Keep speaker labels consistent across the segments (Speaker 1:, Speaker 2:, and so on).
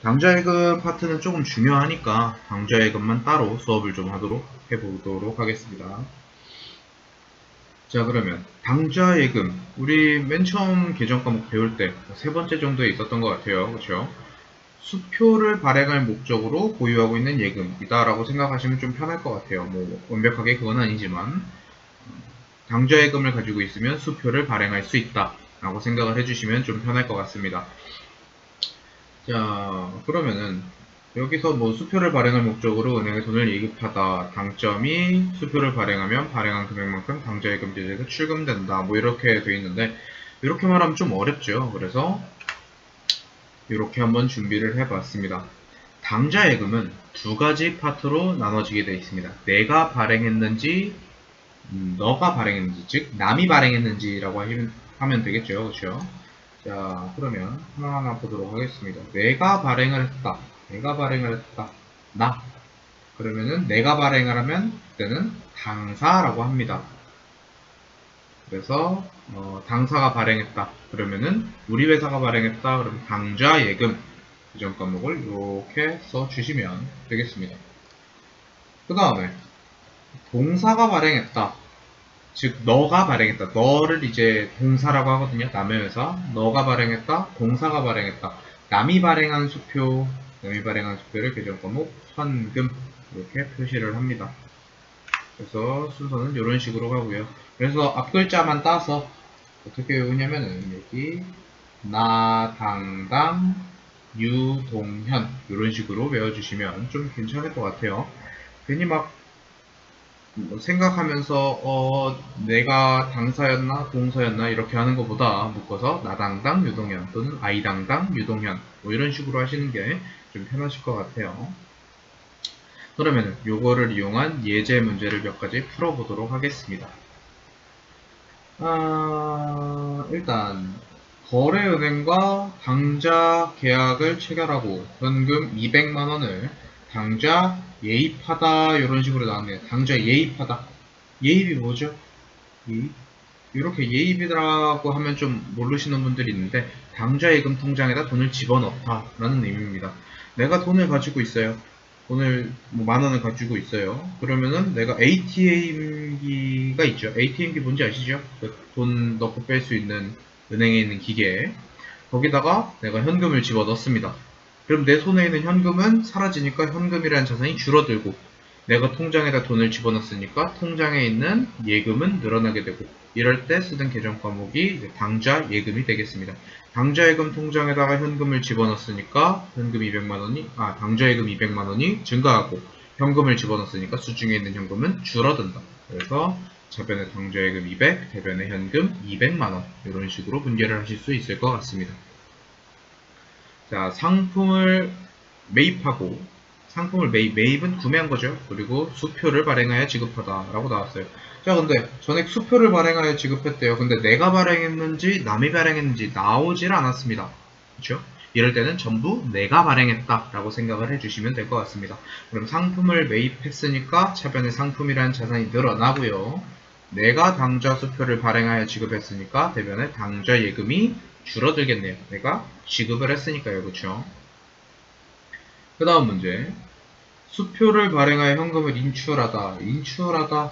Speaker 1: 당좌예금 파트는 조금 중요하니까 당좌예금만 따로 수업을 좀 해보도록 하겠습니다. 자, 그러면 당좌예금 우리 맨 처음 개정 과목 배울 때 세 번째 정도에 있었던 것 같아요. 그렇죠? 수표를 발행할 목적으로 보유하고 있는 예금이다 라고 생각하시면 좀 편할 것 같아요. 뭐 완벽하게 그건 아니지만 당좌예금을 가지고 있으면 수표를 발행할 수 있다 라고 생각을 해주시면 좀 편할 것 같습니다. 자, 그러면은 여기서 뭐 수표를 발행할 목적으로 은행에 돈을 예급하다. 당점이 수표를 발행하면 발행한 금액만큼 당좌예금 제도에서 출금된다. 뭐 이렇게 돼 있는데 이렇게 말하면 좀 어렵죠. 그래서 이렇게 한번 준비를 해봤습니다. 당좌예금은 두 가지 파트로 나눠지게 되어 있습니다. 내가 발행했는지, 너가 발행했는지, 즉 남이 발행했는지라고 하면 되겠죠. 그렇죠? 자, 그러면 하나하나 보도록 하겠습니다. 내가 발행을 했다. 내가 발행을 했다. 나. 그러면은 내가 발행을 하면 그때는 당사라고 합니다. 그래서 당사가 발행했다. 그러면은 우리 회사가 발행했다. 그럼 당좌예금 규정 과목을 이렇게 써주시면 되겠습니다. 그 다음에 동사가 발행했다. 즉 너가 발행했다. 너를 이제 동사라고 하거든요. 남의 회사. 너가 발행했다. 동사가 발행했다. 남이 발행한 수표, 남이 발행한 수표를 개정 과목 현금 이렇게 표시를 합니다. 그래서 순서는 이런 식으로 가고요. 그래서 앞글자만 따서 어떻게 외우냐면은 여기 나, 당당, 유, 동, 현 이런 식으로 외워주시면 좀 괜찮을 것 같아요. 괜히 막 생각하면서 내가 당사였나 동사였나 이렇게 하는 것보다 묶어서 나당당 유동현 또는 아이당당 유동현 뭐 이런 식으로 하시는 게 좀 편하실 것 같아요. 그러면 요거를 이용한 예제 문제를 몇 가지 풀어보도록 하겠습니다. 일단 거래은행과 당좌 계약을 체결하고 현금 200만원을 당좌 예입하다 이런 식으로 나왔네요. 당좌 예입하다. 예입이 뭐죠? 예입? 이렇게 예입이라고 하면 좀 모르시는 분들이 있는데 당좌 예금 통장에다 돈을 집어넣다 라는 의미입니다. 내가 돈을 가지고 있어요. 돈을 뭐 10,000원을 가지고 있어요. 그러면은 내가 ATM기가 있죠. ATM기 뭔지 아시죠? 돈 넣고 뺄 수 있는 은행에 있는 기계. 거기다가 내가 현금을 집어넣습니다. 그럼 내 손에 있는 현금은 사라지니까 현금이라는 자산이 줄어들고 내가 통장에다 돈을 집어넣었으니까 통장에 있는 예금은 늘어나게 되고 이럴 때 쓰던 계정 과목이 당좌 예금이 되겠습니다. 당좌 예금 통장에다가 현금을 집어넣었으니까 현금 200만원이 당좌 예금 200만원이 증가하고 현금을 집어넣었으니까 수중에 있는 현금은 줄어든다. 그래서 좌변에 당좌 예금 200, 대변에 현금 200만원 이런 식으로 분개를 하실 수 있을 것 같습니다. 자, 상품을 매입하고 상품을 매입은 구매한 거죠. 그리고 수표를 발행하여 지급하다 라고 나왔어요. 자, 근데 전액 수표를 발행하여 지급했대요. 근데 내가 발행했는지 남이 발행했는지 나오질 않았습니다. 그렇죠? 이럴 때는 전부 내가 발행했다 라고 생각을 해주시면 될 것 같습니다. 그럼 상품을 매입했으니까 차변에 상품이라는 자산이 늘어나고요. 내가 당좌 수표를 발행하여 지급했으니까 대변에 당좌 예금이 줄어들겠네요. 내가 지급을 했으니까요. 그렇죠? 그 다음 문제. 수표를 발행하여 현금을 인출하다. 인출하다.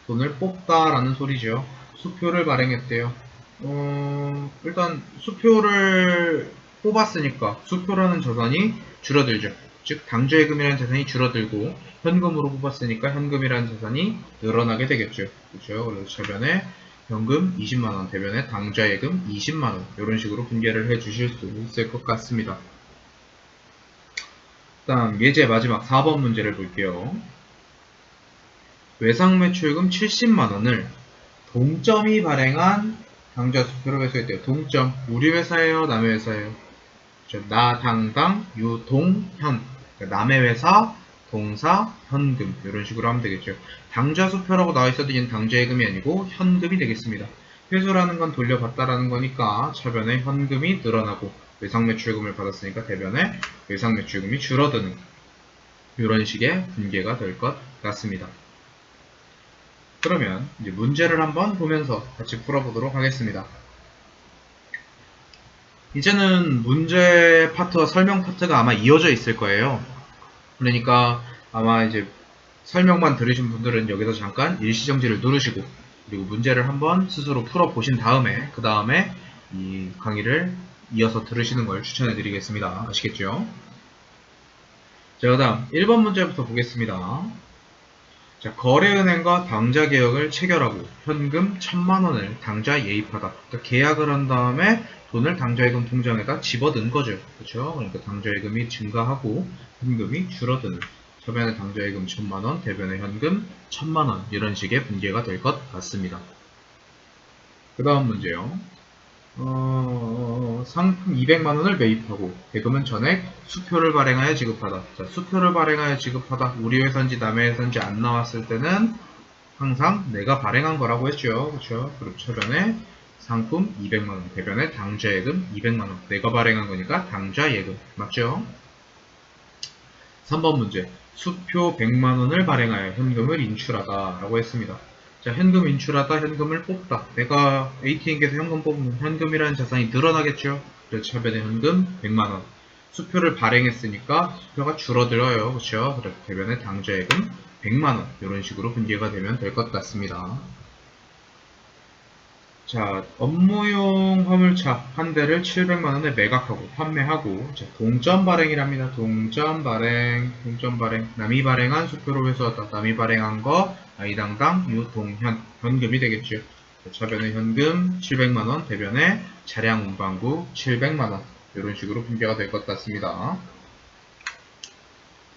Speaker 1: 돈을 뽑다 라는 소리죠. 수표를 발행했대요. 일단 수표를 뽑았으니까 수표라는 자산이 줄어들죠. 즉 당좌예금이라는 자산이 줄어들고 현금으로 뽑았으니까 현금이라는 자산이 늘어나게 되겠죠. 그렇죠? 그래서 저변에 현금 20만원, 대변에 당좌예금 20만원 이런 식으로 분개를 해주실 수 있을 것 같습니다. 다음 예제 마지막 4번 문제를 볼게요. 외상매출금 70만원을 동점이 발행한 당좌 수표로 회수했대요. 동점. 우리 회사예요? 남의 회사예요? 그렇죠. 나, 당당, 유, 동, 현. 그러니까 남의 회사, 동사, 현금. 이런 식으로 하면 되겠죠. 당좌 수표라고 나와 있어도 얘는 당좌예금이 아니고 현금이 되겠습니다. 회수라는 건 돌려받다라는 거니까 차변에 현금이 늘어나고 외상매출금을 받았으니까 대변에 외상매출금이 줄어드는 이런 식의 분개가 될 것 같습니다. 그러면 이제 문제를 한번 보면서 같이 풀어보도록 하겠습니다. 이제는 문제 파트와 설명 파트가 아마 이어져 있을 거예요. 그러니까 아마 이제 설명만 들으신 분들은 여기서 잠깐 일시정지를 누르시고 그리고 문제를 한번 스스로 풀어보신 다음에 그 다음에 이 강의를 이어서 들으시는 걸 추천해 드리겠습니다. 아시겠죠? 자, 그 다음 1번 문제부터 보겠습니다. 자, 거래은행과 당좌 계약을 체결하고 현금 1000만원을 당좌 예입하다. 그러니까 계약을 한 다음에 돈을 당좌예금 통장에다 집어넣은 거죠. 그렇죠? 그러니까 당좌예금이 증가하고 현금이 줄어드는. 서변의 당좌예금 1000만원, 대변의 현금 1000만원 이런 식의 분계가 될 것 같습니다. 그 다음 문제요. 상품 200만원을 매입하고 대금은 전액 수표를 발행하여 지급하다. 자, 수표를 발행하여 지급하다. 우리 회사인지 남의 회사인지 안 나왔을 때는 항상 내가 발행한 거라고 했죠. 그렇죠? 그럼 처변에 상품 200만원, 대변에 당좌예금 200만원. 내가 발행한 거니까 당좌예금. 맞죠? 3번 문제. 수표 100만원을 발행하여 현금을 인출하다 라고 했습니다. 자, 현금 인출하다, 현금을 뽑다. 내가 ATM기에서 현금 뽑으면 현금이라는 자산이 늘어나겠죠? 그래서 차변의 현금 100만원. 수표를 발행했으니까 수표가 줄어들어요. 그렇죠? 그래서 대변의 당좌예금 100만원. 이런 식으로 분계가 되면 될 것 같습니다. 자, 업무용 화물차 한 대를 700만원에 매각하고 판매하고, 자, 동점 발행이랍니다. 동점 발행. 남이 발행한 수표로 회수하다. 남이 발행한 거 아이당당 유동현 현금이 되겠죠. 자, 차변의 현금 700만원, 대변의 차량 운반구 700만원 이런 식으로 분배가 될 것 같습니다.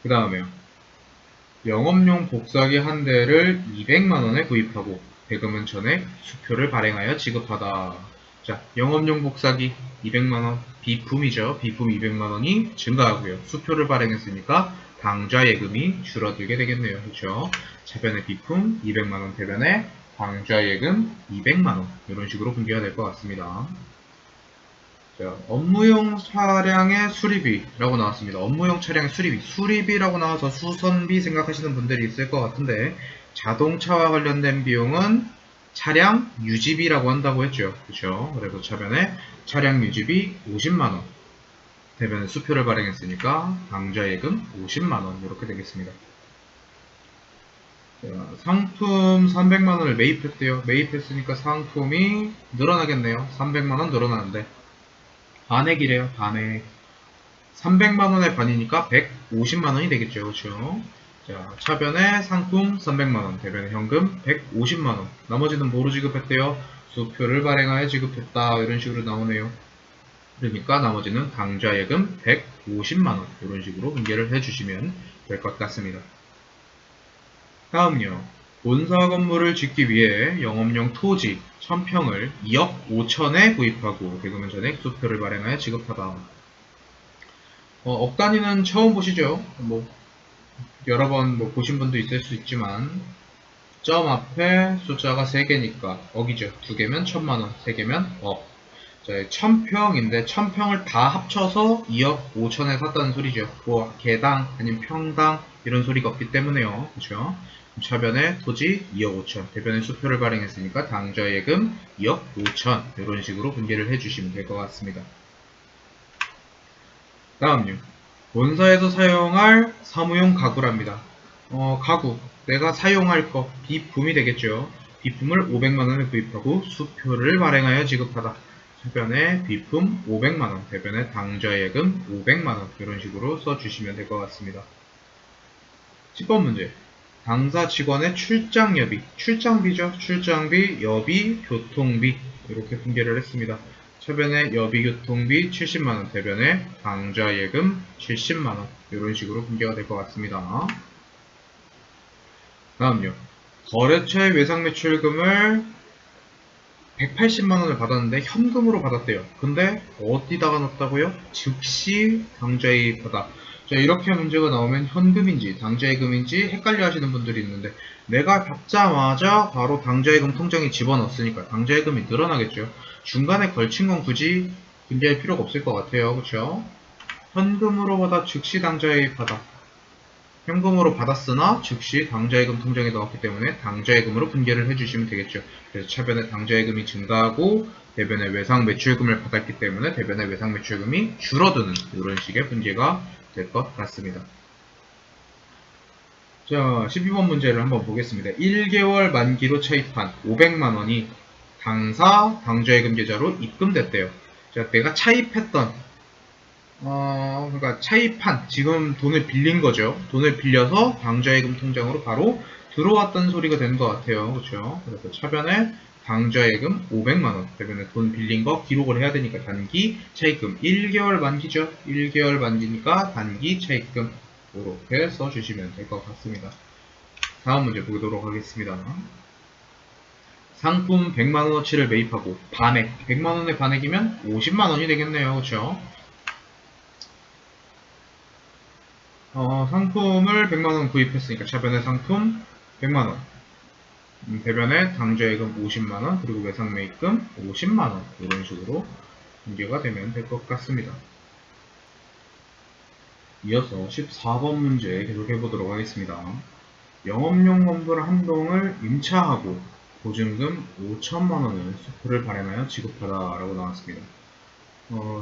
Speaker 1: 그 다음에요. 영업용 복사기 한 대를 200만원에 구입하고 대금은 전액 수표를 발행하여 지급하다. 자, 영업용 복사기 200만원, 비품이죠. 비품 200만원이 증가하고요. 수표를 발행했으니까 당좌 예금이 줄어들게 되겠네요. 그렇죠? 차변의 비품 200만원, 대변의 당좌 예금 200만원 이런 식으로 분배가 될 것 같습니다. 자, 업무용 차량의 수리비라고 나왔습니다. 업무용 차량의 수리비. 수리비라고 나와서 수선비 생각하시는 분들이 있을 것 같은데 자동차와 관련된 비용은 차량 유지비라고 한다고 했죠. 그렇죠? 그래서 차변에 차량 유지비 50만원. 대변에 수표를 발행했으니까 당좌예금 50만원 이렇게 되겠습니다. 자, 상품 300만원을 매입했대요. 매입했으니까 상품이 늘어나겠네요. 300만원 늘어나는데 반액이래요. 반액. 300만원의 반이니까 150만원이 되겠죠. 그렇죠? 자, 차변에 상품 300만원, 대변에 현금 150만원. 나머지는 뭐로 지급했대요? 수표를 발행하여 지급했다. 이런 식으로 나오네요. 그러니까 나머지는 당좌예금 150만원. 이런 식으로 분계를 해주시면 될 것 같습니다. 다음요. 본사 건물을 짓기 위해 영업용 토지 1000평을 2억 5천에 구입하고 대금은 전액 수표를 발행하여 지급하다. 억 단위는 처음 보시죠? 여러 번 보신 분도 있을 수 있지만 점 앞에 숫자가 3개니까 억이죠. 2개면 1000만원, 3개면 억. 자, 1000평인데 1000평을 다 합쳐서 2억 5천에 샀다는 소리죠. 뭐 개당 아니면 평당 이런 소리가 없기 때문에요. 그렇죠? 차변에 토지 2억 5천, 대변에 수표를 발행했으니까 당좌예금 2억 5천 이런 식으로 분계를 해주시면 될 것 같습니다. 다음요. 본사에서 사용할 사무용 가구랍니다. 가구 내가 사용할 거 비품이 되겠죠. 비품을 500만원에 구입하고 수표를 발행하여 지급하다. 차변에 비품 500만원, 대변에 당좌예금 500만원 이런 식으로 써주시면 될 것 같습니다. 10번 문제. 당사 직원의 출장여비, 출장비죠. 출장비, 여비, 교통비 이렇게 분계를 했습니다. 차변에 여비, 교통비 70만원, 대변에 당좌예금 70만원 이런 식으로 분계가 될 것 같습니다. 다음요. 거래처의 외상매출금을 180만원을 받았는데 현금으로 받았대요. 근데 어디다가 넣었다고요? 즉시 당좌이입하다. 자, 이렇게 문제가 나오면 현금인지 당좌예금인지 헷갈려 하시는 분들이 있는데 내가 받자마자 바로 당좌예금 통장에 집어넣었으니까 당좌예금이 늘어나겠죠. 중간에 걸친 건 굳이 분개할 필요가 없을 것 같아요. 그렇죠? 현금으로 받아 즉시 당좌이입하다. 현금으로 받았으나 즉시 당좌예금 통장에 넣었기 때문에 당좌예금으로 분개를 해주시면 되겠죠. 그래서 차변에 당좌예금이 증가하고 대변에 외상매출금을 받았기 때문에 대변에 외상매출금이 줄어드는 이런 식의 분개가 될 것 같습니다. 자, 12번 문제를 한번 보겠습니다. 1개월 만기로 차입한 500만원이 당사 당좌예금 계좌로 입금됐대요. 자, 내가 차입했던 그러니까 차입한 지금 돈을 빌린 거죠. 돈을 빌려서 당좌예금 통장으로 바로 들어왔던 소리가 되는 것 같아요. 그렇죠? 그래서 차변에 당좌예금 500만원 대변에 돈 빌린 거 기록을 해야 되니까 단기 차입금 1개월 만기죠. 1개월 만기니까 단기 차입금 이렇게 써주시면 될 것 같습니다. 다음 문제 보도록 하겠습니다. 상품 100만원어치를 매입하고 반액 100만원의 반액이면 50만원이 되겠네요. 그렇죠? 상품을 100만원 구입했으니까 차변의 상품 100만원 대변에 당좌예금 50만원 그리고 외상매입금 50만원 이런 식으로 문제가 되면 될 것 같습니다. 이어서 14번 문제 계속해 보도록 하겠습니다. 영업용 건물 한 동을 임차하고 보증금 5천만원을 수표를 발행하여 지급하다 라고 나왔습니다.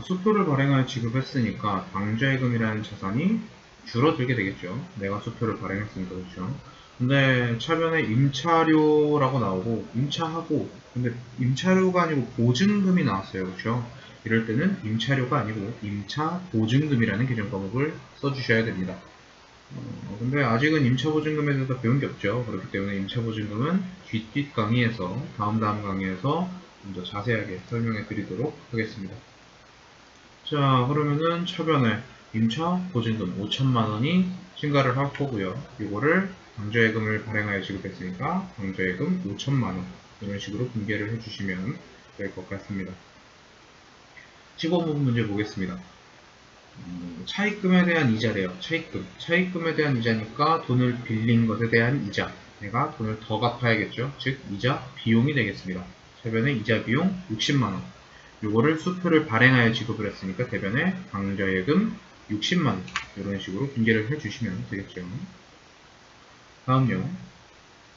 Speaker 1: 수표를 발행하여 지급했으니까 당좌예금이라는 자산이 줄어들게 되겠죠. 내가 수표를 발행했으니까 그렇죠. 근데 차변에 임차료라고 나오고 임차하고 근데 임차료가 아니고 보증금이 나왔어요. 그렇죠. 이럴 때는 임차료가 아니고 임차 보증금이라는 개정 과목을 써주셔야 됩니다. 근데 아직은 임차보증금에 대해서 배운 게 없죠. 그렇기 때문에 임차보증금은 뒷 강의에서 다음 강의에서 좀 더 자세하게 설명해 드리도록 하겠습니다. 자, 그러면은 차변에 임차 보증금 5천만원이 증가를 할 거고요. 이거를 당좌예금을 발행하여 지급했으니까 당좌예금 5천만원 이런 식으로 분개를 해주시면 될 것 같습니다. 15번 문제 보겠습니다. 차입금에 대한 이자래요. 차입금에 대한 이자니까 돈을 빌린 것에 대한 이자. 내가 돈을 더 갚아야겠죠. 즉 이자 비용이 되겠습니다. 차변에 이자 비용 60만원. 요거를 수표를 발행하여 지급을 했으니까 대변에 당좌예금 60만원 이런 식으로 분개를 해주시면 되겠죠. 다음요.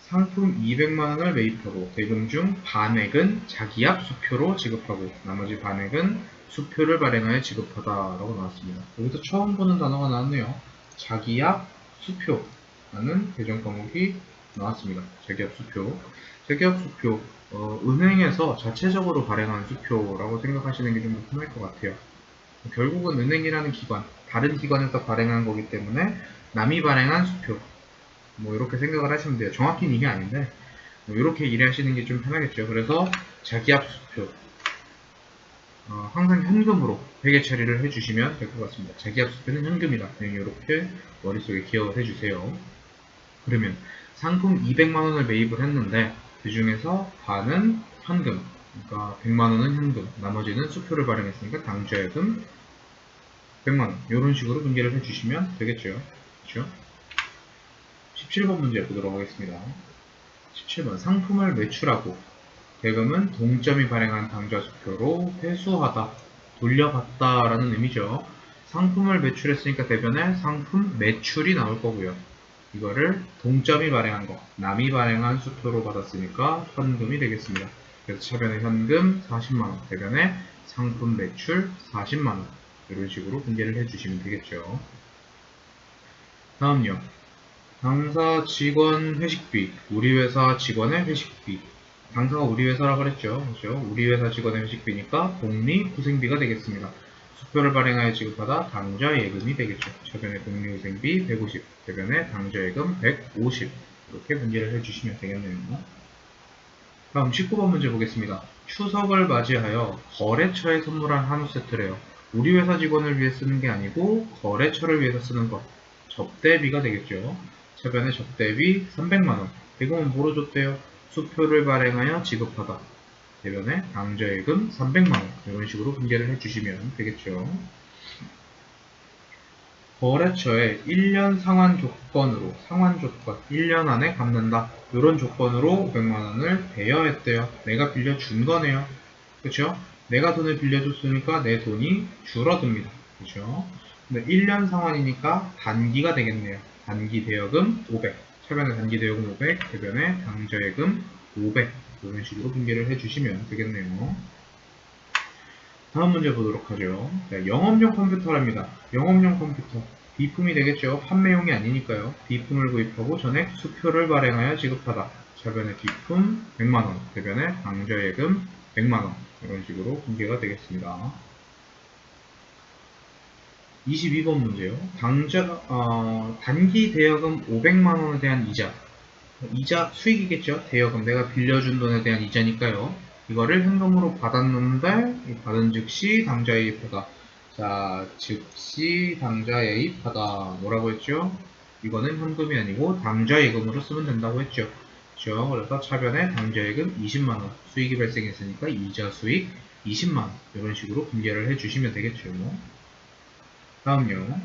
Speaker 1: 상품 200만원을 매입하고 대금 중 반액은 자기압 수표로 지급하고 나머지 반액은 수표를 발행하여 지급하다 라고 나왔습니다. 여기서 처음 보는 단어가 나왔네요. 자기압 수표라는 개정 과목이 나왔습니다. 자기압 수표. 자기압 수표 은행에서 자체적으로 발행한 수표라고 생각하시는 게 좀 더 편할 것 같아요. 결국은 은행이라는 기관, 다른 기관에서 발행한 거기 때문에 남이 발행한 수표 뭐 이렇게 생각을 하시면 돼요. 정확히는 이게 아닌데 뭐 이렇게 이해하시는 게 좀 편하겠죠. 그래서 자기압 수표 항상 현금으로 회계 처리를 해주시면 될 것 같습니다. 자기압 수표는 현금이다. 이렇게 머릿속에 기억을 해주세요. 그러면 상품 200만원을 매입을 했는데 그 중에서 반은 현금, 그러니까 100만원은 현금, 나머지는 수표를 발행했으니까 당좌예금 100만원 이런 식으로 분개를 해주시면 되겠죠. 그렇죠? 17번 문제 보도록 하겠습니다. 17번 상품을 매출하고 대금은 동점이 발행한 당좌수표로 회수하다, 돌려받다 라는 의미죠. 상품을 매출했으니까 대변에 상품 매출이 나올 거고요. 이거를 동점이 발행한 거, 남이 발행한 수표로 받았으니까 현금이 되겠습니다. 그래서 차변에 현금 40만원, 대변에 상품 매출 40만원 이런 식으로 분개를 해주시면 되겠죠. 다음요. 당사 직원 회식비, 우리 회사 직원의 회식비. 당사가 우리 회사라고 그랬죠. 그렇죠? 우리 회사 직원의 회식비니까 복리후생비가 되겠습니다. 수표를 발행하여 지급하다 당좌예금이 되겠죠. 차변에 복리후생비 150, 대변에 당좌예금 150 이렇게 분개를 해주시면 되겠네요. 다음 19번 문제 보겠습니다. 추석을 맞이하여 거래처에 선물한 한우 세트래요. 우리 회사 직원을 위해 쓰는 게 아니고 거래처를 위해서 쓰는 것. 접대비가 되겠죠. 차변에 접대비 300만원. 대금은 뭐로 줬대요? 수표를 발행하여 지급하다. 대변에 당좌예금 300만원. 이런 식으로 분개를 해주시면 되겠죠. 거래처에 1년 상환 조건으로, 1년 안에 갚는다. 이런 조건으로 500만원을 대여했대요. 내가 빌려준 거네요. 그쵸? 내가 돈을 빌려줬으니까 내 돈이 줄어듭니다. 그쵸? 근데 1년 상환이니까 단기가 되겠네요. 단기 대여금 500, 차변에 단기 대여금 500, 대변에 당좌예금 500 이런 식으로 분개를 해주시면 되겠네요. 다음 문제 보도록 하죠. 자, 영업용 컴퓨터랍니다. 영업용 컴퓨터 비품이 되겠죠. 판매용이 아니니까요. 비품을 구입하고 전액 수표를 발행하여 지급하다. 차변에 비품 100만원, 대변에 당좌예금 100만원 이런 식으로 분개가 되겠습니다. 22번 문제요. 단기 대여금 500만원에 대한 이자 수익이겠죠. 대여금 내가 빌려준 돈에 대한 이자니까요. 이거를 현금으로 받았는데 받은 즉시 당좌예입하다. 자, 즉시 당좌예입하다. 뭐라고 했죠? 이거는 현금이 아니고 당좌예금으로 쓰면 된다고 했죠. 그렇죠? 그래서 차변에 당좌예금 20만원 수익이 발생했으니까 이자 수익 20만원 이런 식으로 분개를 해주시면 되겠죠. 다음요.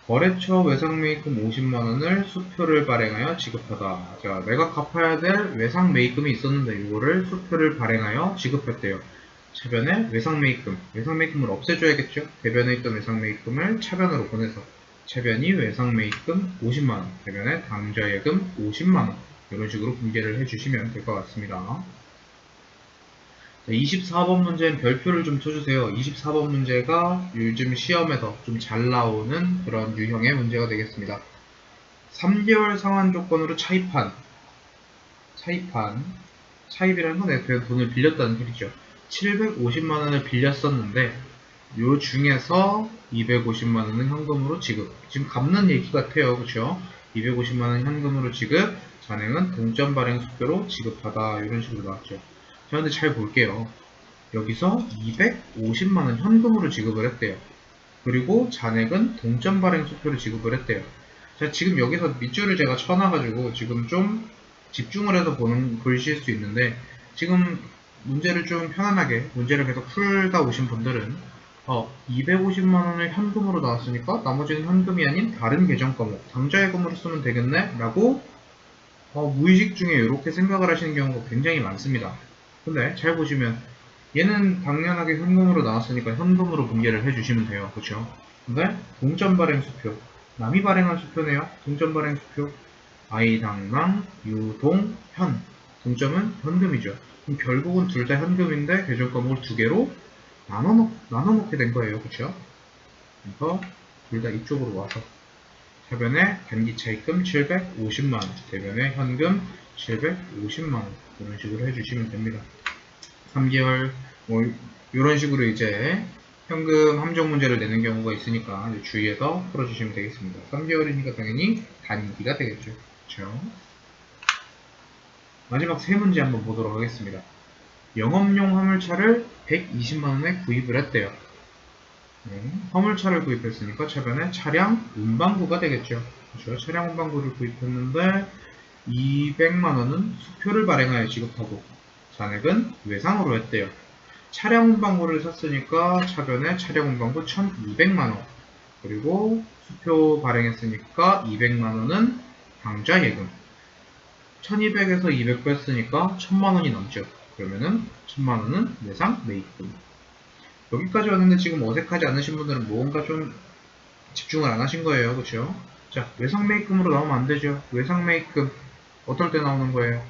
Speaker 1: 거래처 외상매입금 50만원을 수표를 발행하여 지급하다. 자, 내가 갚아야 될 외상매입금이 있었는데 이거를 수표를 발행하여 지급했대요. 차변에 외상매입금을 없애줘야겠죠? 대변에 있던 외상매입금을 차변으로 보내서 차변이 외상매입금 50만원, 대변에 당좌예금 50만원 이런 식으로 분개를 해주시면 될 것 같습니다. 24번 문제는 별표를 좀 쳐주세요. 24번 문제가 요즘 시험에서 좀 잘 나오는 그런 유형의 문제가 되겠습니다. 3개월 상환 조건으로 차입이라는 건 내가 돈을 빌렸다는 소리죠. 750만원을 빌렸었는데 요 중에서 250만원은 현금으로 지급. 지금 갚는 얘기 같아요. 그쵸? 250만원 현금으로 지급, 잔액은 동점 발행 수표로 지급하다. 이런 식으로 나왔죠. 자, 근데 잘 볼게요. 여기서 250만원 현금으로 지급을 했대요. 그리고 잔액은 동점 발행 수표로 지급을 했대요. 자, 지금 여기서 밑줄을 제가 쳐놔가지고 지금 좀 집중을 해서 보실 수 있는데, 지금 문제를 좀 편안하게 문제를 계속 풀다 오신 분들은 250만원을 현금으로 나왔으니까 나머지는 현금이 아닌 다른 계정 과목 당좌예금으로 쓰면 되겠네? 라고 무의식 중에 이렇게 생각을 하시는 경우가 굉장히 많습니다. 근데 잘 보시면 얘는 당연하게 현금으로 나왔으니까 현금으로 분개를 해주시면 돼요. 그쵸? 근데 동점 발행 수표, 남이 발행한 수표네요. 동점 발행 수표, 아이당랑, 유동, 현. 동점은 현금이죠. 그럼 결국은 둘 다 현금인데 계정 과목을 두 개로 나눠놓게 된 거예요. 그쵸? 그래서 둘 다 이쪽으로 와서 차변에 단기 차입금 750만원, 대변에 현금 750만원 이런 식으로 해주시면 됩니다. 3개월 이런 식으로 이제 현금 함정 문제를 내는 경우가 있으니까 주의해서 풀어주시면 되겠습니다. 3개월이니까 당연히 단기가 되겠죠. 그렇죠? 마지막 세 문제 한번 보도록 하겠습니다. 영업용 화물차를 120만원에 구입을 했대요. 화물차를 구입했으니까 차변에 차량 운반구가 되겠죠. 그렇죠? 차량 운반구를 구입했는데 200만원은 수표를 발행하여 지급하고 잔액은 외상으로 했대요. 차량 운반구를 샀으니까 차변에 차량 운반구 1200만원 그리고 수표 발행했으니까 200만원은 당좌예금 1200에서 200 뺐으니까 1000만원이 넘죠. 그러면은 1000만원은 외상 매입금. 여기까지 왔는데 지금 어색하지 않으신 분들은 뭔가 좀 집중을 안 하신 거예요. 그쵸? 자, 외상 매입금으로 나오면 안 되죠. 외상 매입금 어떨 때 나오는 거예요?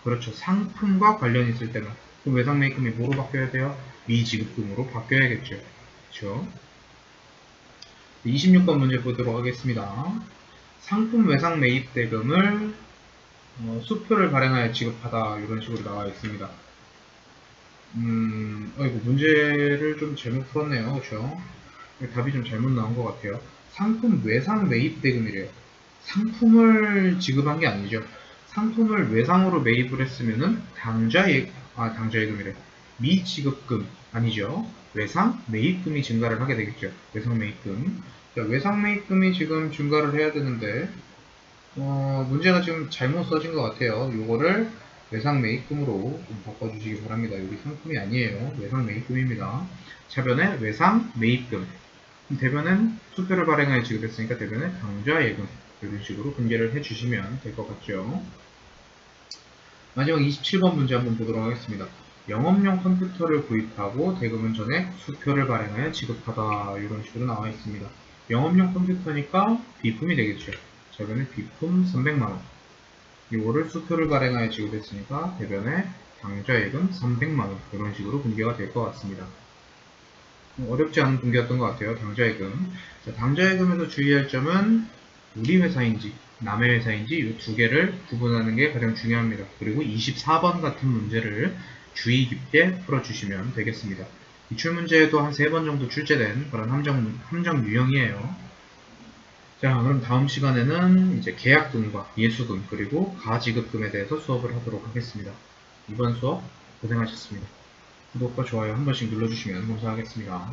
Speaker 1: 그렇죠. 상품과 관련이 있을 때는. 그럼 외상 매입금이 뭐로 바뀌어야 돼요? 미지급금으로 바뀌어야겠죠. 그렇죠? 26번 문제 보도록 하겠습니다. 상품 외상 매입 대금을 수표를 발행하여 지급하다 이런 식으로 나와 있습니다. 이거 문제를 좀 잘못 풀었네요. 그렇죠? 답이 좀 잘못 나온 것 같아요. 상품 외상 매입 대금이래요. 상품을 지급한 게 아니죠. 상품을 외상으로 매입을 했으면은 당좌예금이래. 미지급금 아니죠. 외상 매입금이 증가를 하게 되겠죠. 외상 매입금. 자, 외상 매입금이 지금 증가를 해야 되는데 문제가 지금 잘못 써진 것 같아요. 요거를 외상 매입금으로 좀 바꿔주시기 바랍니다. 여기 상품이 아니에요. 외상 매입금입니다. 차변에 외상 매입금. 대변은 수표를 발행하여 지급했으니까 대변에 당좌예금. 이런 식으로 분개를 해주시면 될 것 같죠. 마지막 27번 문제 한번 보도록 하겠습니다. 영업용 컴퓨터를 구입하고 대금은 전액 수표를 발행하여 지급하다 이런 식으로 나와 있습니다. 영업용 컴퓨터니까 비품이 되겠죠. 자, 그러면 비품 300만원. 이거를 수표를 발행하여 지급했으니까 대변에 당좌예금 300만원. 이런 식으로 분개가 될 것 같습니다. 어렵지 않은 분개였던 것 같아요. 당좌예금. 자, 당좌예금에서 주의할 점은 우리 회사인지 남의 회사인지 이 두 개를 구분하는 게 가장 중요합니다. 그리고 24번 같은 문제를 주의 깊게 풀어주시면 되겠습니다. 기출 문제에도 한 3번 정도 출제된 그런 함정 유형이에요. 자, 그럼 다음 시간에는 이제 계약금과 예수금 그리고 가지급금에 대해서 수업을 하도록 하겠습니다. 이번 수업 고생하셨습니다. 구독과 좋아요 한 번씩 눌러주시면 감사하겠습니다.